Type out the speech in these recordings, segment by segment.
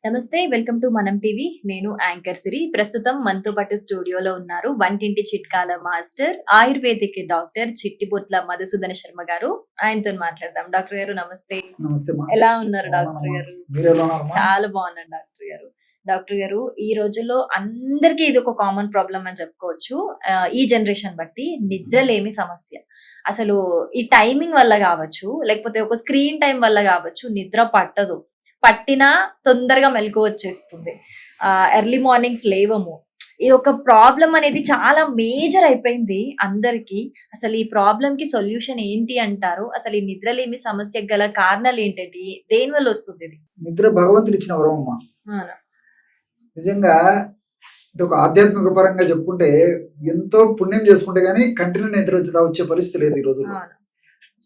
నమస్తే. Welcome to Manam TV. నేను anchor Siri. ప్రస్తుతం మనతో పాటు స్టూడియోలో ఉన్నారు వంటింటి చిట్కాల master, ayurvedic doctor Chittibotla Madhusudana Sharma garu. ఆయనతోని మాట్లాడదాం. డాక్టర్ గారు నమస్తే. నమస్తే అమ్మా. ఎలా ఉన్నారు డాక్టర్ బాగున్నానమ్మా. గారు? మీరెలా ఉన్నారమ్మా? చాలా బాగున్నాను డాక్టర్ గారు. డాక్టర్ గారు, ఈ రోజుల్లో అందరికీ ఇది ఒక కామన్ ప్రాబ్లమ్ అని చెప్పుకోవచ్చు. ఈ జనరేషన్ బట్టి నిద్రలేమి సమస్య. అసలు ఈ టైమింగ్ వల్ల కావచ్చు, లేకపోతే ఒక స్క్రీన్ టైం వల్ల కావచ్చు, నిద్ర పట్టదు. పట్టినా తొందరగా మెలకువ వచ్చేస్తుంది. ఎర్లీ మార్నింగ్స్ లేవము. ఈ ఒక ప్రాబ్లం అనేది చాలా మేజర్ అయిపోయింది అందరికి. అసలు ఈ ప్రాబ్లమ్ కి సొల్యూషన్ ఏంటి అంటారు? అసలు ఈ నిద్రలేమి సమస్యకు గల కారణాలు ఏంటండి? దేని వల్ల వస్తుంది ఇది? నిద్ర భగవంతుడు ఇచ్చిన వరం అమ్మా. అవునా? నిజంగా ఇది ఒక ఆధ్యాత్మిక పరంగా చెప్పుకుంటే ఎంతో పుణ్యం చేసుకుంటే గానీ కంటిన్యూ నిద్ర వచ్చే పరిస్థితి లేదు ఈ రోజుల్లో. అవును.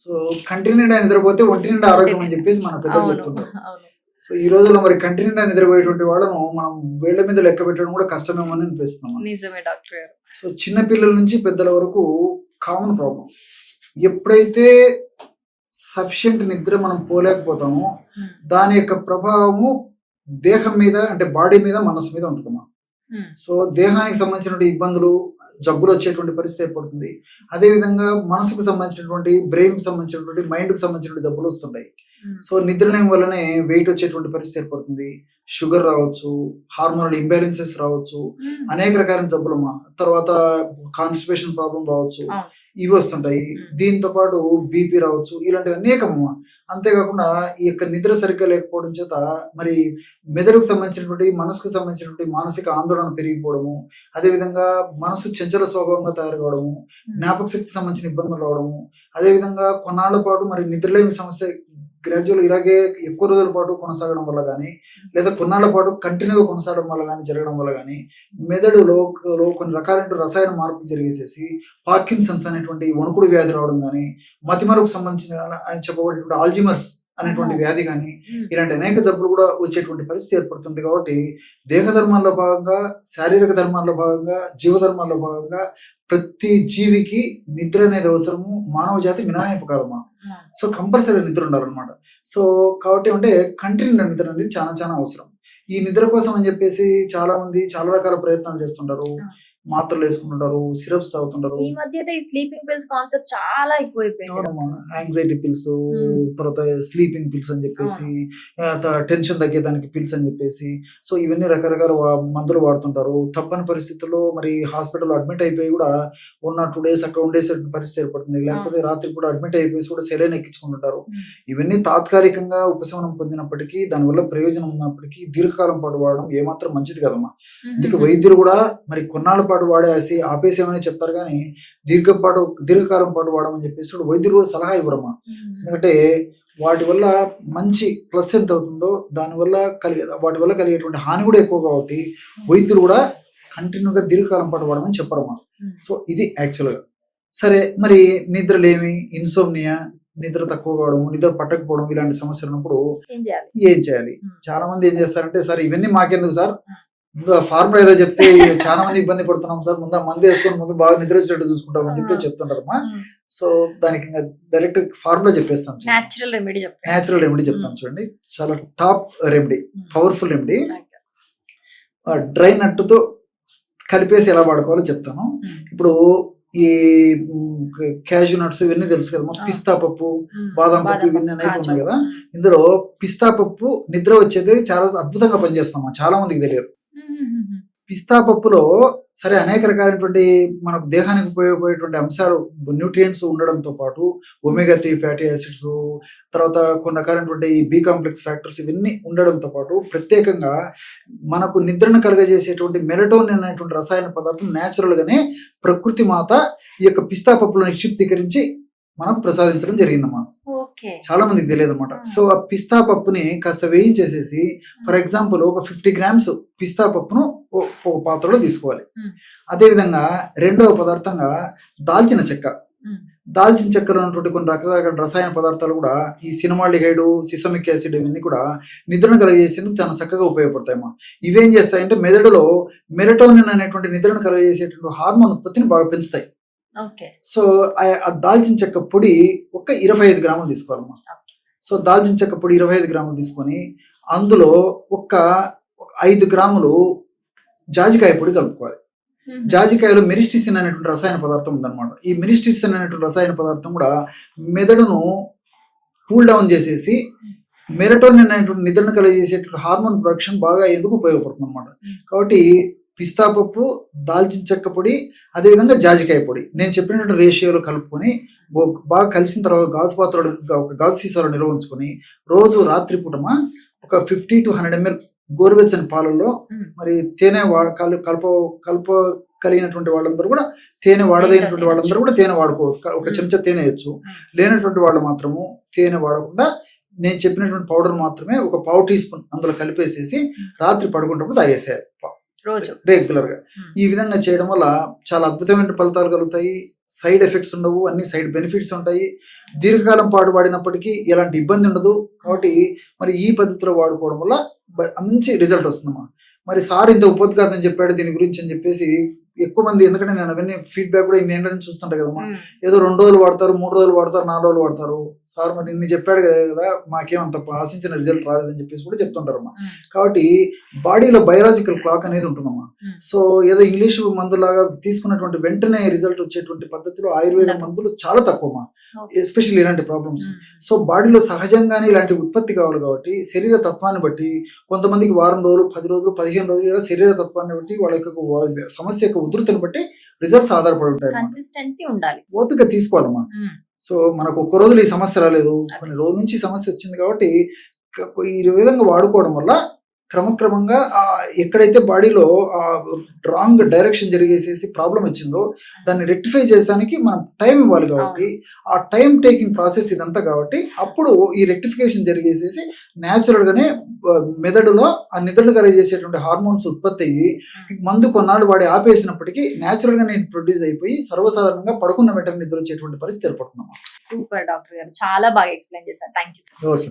సో కంటి నిండా నిద్రపోతే ఒంటి నిండా ఆరోగ్యం అని చెప్పేసి మన పెద్దలు అవును. చెప్తుంటారు. అవును. సో ఈ రోజుల్లో మరి కంటి నిండా నిద్రపోయేటువంటి వాళ్ళను మనం వేళ్ల మీద లెక్క పెట్టడం కూడా కష్టమేమో అని అనిపిస్తున్నాం. నిజమే డాక్టర్ గారు. సో చిన్న పిల్లల నుంచి పెద్దల వరకు కామన్ ప్రాబ్లం. ఎప్పుడైతే సఫిషియెంట్ నిద్ర మనం పోలేకపోతామో ఉమ్, దాని యొక్క ప్రభావము దేహం మీద అంటే బాడీ మీద మనసు మీద ఉంటుందమ్మా. ఉమ్, సో దేహానికి సంబంధించినటువంటి ఇబ్బందులు జబ్బులు వచ్చేటువంటి పరిస్థితి ఏర్పడుతుంది. అదేవిధంగా మనసుకు సంబంధించినటువంటి బ్రెయిన్కి సంబంధించినటువంటి మైండ్కి సంబంధించినటువంటి జబ్బులు వస్తుంటాయి. ఉమ్, సో నిద్రలేం వల్లనే వెయిట్ వచ్చేటువంటి పరిస్థితి ఏర్పడుతుంది. షుగర్ రావచ్చు, హార్మోనల్ ఇంబ్యాలెన్సెస్ రావచ్చు, ఉమ్. అనేక రకాల జబ్బులమ్మా. తర్వాత కాన్స్టిపేషన్ ప్రాబ్లం రావచ్చు, అవును. ఇవి వస్తుంటాయి. ఉమ్. దీంతో పాటు బీపీ రావచ్చు, ఇలాంటివి అనేకమ్మా. అంతేకాకుండా ఈ యొక్క నిద్ర సరిగ్గా లేకపోవడం చేత మరి మెదడుకు సంబంధించినటువంటి మనసుకు సంబంధించినటువంటి మానసిక ఆందోళన పెరిగిపోవడము, అదేవిధంగా మనసు చంచల స్వభావంగా తయారు కావడము, జ్ఞాపక శక్తికి సంబంధించిన ఇబ్బందులు రావడము, అదేవిధంగా కొన్నాళ్ల పాటు మరి నిద్రలేమి సమస్య గ్రాడ్యువల్ ఇలాగే ఎక్కువ రోజుల పాటు కొనసాగడం వల్ల కానీ, లేదా కొన్నాళ్ల పాటు కంటిన్యూగా కొనసాగడం వల్ల కానీ, జరగడం వల్ల కానీ మెదడులో కొన్ని రకాలైన రసాయన మార్పులు జరిగేసేసి పార్కిన్సన్స్ అనేటువంటి వణుకుడు వ్యాధి రావడం కానీ, మతిమరుపుకు సంబంధించిన అని చెప్పబడేటువంటి ఆల్జిమర్స్ అనేటువంటి వ్యాధి కానీ, ఉమ్, ఇలాంటి అనేక జబ్బులు కూడా వచ్చేటువంటి పరిస్థితి ఏర్పడుతుంది. కాబట్టి దేహ ధర్మాల్లో భాగంగా, శారీరక ధర్మాల్లో భాగంగా, జీవధర్మాల్లో భాగంగా ప్రతి జీవికి నిద్ర అనేది అవసరము. మానవ జాతి మినహాయింపు కాదమ్మా. ఉమ్. సో కంపల్సరీ నిద్ర ఉండాలన్నమాట. సో కాబట్టి అంటే కంటిన్యూ నిద్ర అనేది చాలా చాలా అవసరం. ఈ నిద్ర కోసం అని చెప్పేసి చాలా మంది చాలా రకాల ప్రయత్నాలు చేస్తుంటారు. మాత్రలు వేసుకుంటుంటారు, సిరప్స్ తాగుతుంటారు. ఈ మధ్య అయితే ఈ స్లీపింగ్ పిల్స్ కాన్సెప్ట్ చాలా ఎక్కువైపోయింది. యాంగ్జైటీ పిల్స్, తర్వాత స్లీపింగ్ పిల్స్ అని చెప్పేసి, టెన్షన్ తగ్గేదానికి పిల్స్ అని చెప్పేసి, సో ఇవన్నీ రకరకాల మందులు వాడుతుంటారు. తప్పని పరిస్థితుల్లో మరి హాస్పిటల్ అడ్మిట్ అయిపోయి కూడా ఉన్న 2 days అక్కడ ఉండేసే పరిస్థితి ఏర్పడుతుంది. లేకపోతే రాత్రి కూడా అడ్మిట్ అయిపోయి కూడా సెలైన్ ఎక్కించుకుంటుంటారు. ఇవన్నీ తాత్కాలికంగా ఉపశమనం పొందినప్పటికీ, దానివల్ల ప్రయోజనం ఉన్నప్పటికీ దీర్ఘకాలం పాటు వాడడం ఏమాత్రం మంచిది కదమ్మా. అందుకే వైద్యులు కూడా మరి కొన్నాళ్ళ పాటు వాడేసి ఆపేసేమని చెప్తారు, కానీ దీర్ఘకాలం పాటు వాడమని చెప్పేసి వైద్యులు కూడా సలహా ఇవ్వరమ్మా. ఎందుకంటే వాటి వల్ల మంచి ప్లస్ ఎంత అవుతుందో దానివల్ల వాటి వల్ల కలిగేటువంటి హాని కూడా ఎక్కువ. కాబట్టి వైద్యులు కూడా కంటిన్యూగా దీర్ఘకాలం పాటు వాడమని చెప్పరమ్మా. సో ఇది యాక్చువల్గా. సరే, మరి నిద్రలేమి, ఇన్సోమ్నియా, నిద్ర తక్కువ కావడం, నిద్ర పట్టకపోవడం, ఇలాంటి సమస్యలు ఉన్నప్పుడు ఏం చేయాలి? చాలా మంది ఏం చేస్తారంటే, సార్ ఇవన్నీ మాకెందుకు సార్, ముందు ఆ ఫార్ములా ఏదో చెప్తే చాలా మంది ఇబ్బంది పడుతున్నాం సార్, ముందు ఆ మందు వేసుకొని ముందు బాగా నిద్ర వచ్చేటట్టు చూసుకుంటాం అని చెప్పి చెప్తుంటారమ్మా. సో దానికి డైరెక్ట్ ఫార్ములా చెప్పేస్తాను. న్యాచురల్ రెమెడీ చెప్తాను చూడండి. చాలా top remedy, powerful remedy. Dry నట్టుతో కలిపేసి ఎలా వాడుకోవాలో చెప్తాను. ఇప్పుడు ఈ క్యాష్యూ నట్స్ ఇవన్నీ తెలుసు కదమ్మా. పిస్తా పప్పు, బాదం పప్పు, ఇవన్నీ అనేవి ఉన్నాయి కదా. ఇందులో పిస్తా పప్పు నిద్ర వచ్చేది చాలా అద్భుతంగా పనిచేస్తామా, చాలా మందికి తెలియదు. పిస్తా పప్పులో సరే అనేక రకాలైనటువంటి మనకు దేహానికి ఉపయోగపడేటువంటి అంశాలు, న్యూట్రియంట్స్ ఉండడంతో పాటు ఒమేగా 3 ఫ్యాటీ యాసిడ్స్, తర్వాత కొన్ని రకాలైనటువంటి బి కాంప్లెక్స్ ఫ్యాక్టర్స్ ఇవన్నీ ఉండడంతో పాటు ప్రత్యేకంగా మనకు నిద్రను కలుగజేసేటువంటి మెలటోనిన్ అనేటువంటి రసాయన పదార్థం న్యాచురల్ గానే ప్రకృతి మాత ఈ యొక్క పిస్తా పప్పులో నిక్షిప్తీకరించి మనకు ప్రసాదించడం జరిగిందన్నమాట. చాలా మందికి తెలియదు అనమాట. సో ఆ పిస్తా పప్పుని కాస్త వేయించేసేసి, ఫర్ ఎగ్జాంపుల్ ఒక 50 grams పిస్తా పప్పును ఒక పాత్రలో తీసుకోవాలి. అదేవిధంగా రెండవ పదార్థంగా దాల్చిన చెక్కలో ఉన్నటువంటి కొన్ని రకరకాల రసాయన పదార్థాలు కూడా ఈ సినమాల్డిహైడ్, సిసమిక్ యాసిడ్ ఇవన్నీ కూడా నిద్రను కలుగజేసేందుకు చాలా చక్కగా ఉపయోగపడతాయమ్మా. ఇవేం చేస్తాయంటే మెదడులో మెలటోనిన్ అనేటువంటి నిద్రను కలుగజేసేటువంటి హార్మోన్ ఉత్పత్తిని బాగా పెంచుతాయి. సో ఆ దాల్చిన చెక్క పొడి ఒక 25 grams తీసుకోవాలమ్మా. సో దాల్చిన చెక్క పొడి 25 grams తీసుకొని అందులో ఒక 5 గ్రాములు జాజికాయ పొడి కలుపుకోవాలి. జాజికాయలో మెరిస్టిసిన్ అనేటువంటి రసాయన పదార్థం ఉందన్నమాట. ఈ మెరిస్టిసిన్ అనేటువంటి రసాయన పదార్థం కూడా మెదడును కూల్ డౌన్ చేసేసి మెరటోనిన్ అనేటువంటి నిద్రను కలిగజేసేటువంటి హార్మోన్ ప్రొడక్షన్ బాగా ఎందుకు ఉపయోగపడుతుంది అనమాట. కాబట్టి పిస్తా పప్పు, దాల్చిన చెక్క పొడి, అదేవిధంగా జాజికాయ పొడి నేను చెప్పినటువంటి రేషియోలో కలుపుకొని బాగా కలిసిన తర్వాత గాజు పాత్రలో ఒక గాజు సీసాలో నిల్వ ఉంచుకొని రోజు రాత్రి పూటమా ఒక 50 to 100 ml గోరువెచ్చని పాలల్లో మరి తేనె కలిగినటువంటి వాళ్ళందరూ కూడా తేనె వాడలేనటువంటి వాళ్ళందరూ కూడా తేనె వాడుకోవచ్చు. ఒక చెంచా తేనె వేయచ్చు. లేనటువంటి వాళ్ళు మాత్రము తేనె వాడకుండా నేను చెప్పినటువంటి పౌడర్ మాత్రమే ఒక 1/2 టీ స్పూన్ అందులో కలిపేసేసి రాత్రి పడుకున్నప్పుడు తాగేసేయాలి రోజు రెగ్యులర్ గా. ఈ విధంగా చేయడం వల్ల చాలా అద్భుతమైన ఫలితాలు కలుగుతాయి. సైడ్ ఎఫెక్ట్స్ ఉండవు, అన్ని సైడ్ బెనిఫిట్స్ ఉంటాయి. దీర్ఘకాలం పాటు వాడినప్పటికీ ఎలాంటి ఇబ్బంది ఉండదు. కాబట్టి మరి ఈ పద్ధతిలో వాడుకోవడం వల్ల మంచి రిజల్ట్ వస్తుందమ్మా. మరి సార్ ఇంత ఉపద్ఘాతం చెప్పాడు దీని గురించి అని చెప్పేసి ఎక్కువ మంది, ఎందుకంటే నేను అవన్నీ ఫీడ్బ్యాక్ కూడా ఇన్ని ఏంటని చూస్తుంటా కదమ్మా. ఏదో 2 రోజులు వాడతారు, 3 రోజులు వాడతారు, 4 రోజులు వాడతారు. సార్ మరి ఇన్ని చెప్పాడు కదా, మాకేమంత ఆశించిన రిజల్ట్ రాలేదని చెప్పేసి కూడా చెప్తుంటారమ్మా. కాబట్టి బాడీలో బయలాజికల్ క్లాక్ అనేది ఉంటుందమ్మా. సో ఏదో ఇంగ్లీష్ మందులాగా తీసుకున్నటువంటి వెంటనే రిజల్ట్ వచ్చేటువంటి పద్ధతిలో ఆయుర్వేద మందులు చాలా తక్కువమ్మా, ఎస్పెషల్లీ ఇలాంటి ప్రాబ్లమ్స్. సో బాడీలో సహజంగానే ఇలాంటి ఉత్పత్తి కావాలి కాబట్టి శరీర తత్వాన్ని బట్టి కొంతమందికి వారం రోజులు, 10 రోజులు, 15 రోజులు ఇలా శరీర తత్వాన్ని బట్టి వాళ్ళ యొక్క సమస్య యొక్క ఉధృతిని బట్టి రిజల్ట్స్ ఆధారపడి ఉంటాయి. కన్సిస్టెన్సీ ఉండాలి, ఓపిక తీసుకోవాలమ్మా. సో మనకు ఒక్క రోజులో ఈ సమస్య రాలేదు, కొన్ని రోజుల నుంచి ఈ సమస్య వచ్చింది. కాబట్టి ఈ విధంగా వాడుకోవడం వల్ల క్రమక్రమంగా ఎక్కడైతే బాడీలో రాంగ్ డైరెక్షన్ జరిగేసేసి ప్రాబ్లం వచ్చిందో దాన్ని రెక్టిఫై చేసడానికి మనం టైం ఇవ్వాలి. కాబట్టి ఆ టైం టేకింగ్ ప్రాసెస్ ఇదంతా. కాబట్టి అప్పుడు ఈ రెక్టిఫికేషన్ జరిగేసేసి న్యాచురల్ గానే మెదడులో ఆ నిద్రను కలిగజేసేటువంటి హార్మోన్స్ ఉత్పత్తి అయ్యి మందు కొన్నాళ్ళు వాడి ఆపేసినప్పటికీ న్యాచురల్ గా నేను ప్రొడ్యూస్ అయిపోయి సర్వసాధారణంగా పడుకున్న వెంటనే నిద్ర వచ్చేటువంటి పరిస్థితి ఏర్పడుతుందమ్మా. సూపర్ డాక్టర్ గారు, చాలా బాగా ఎక్స్ప్లెయిన్ చేశారు. Thank you. ఓకే.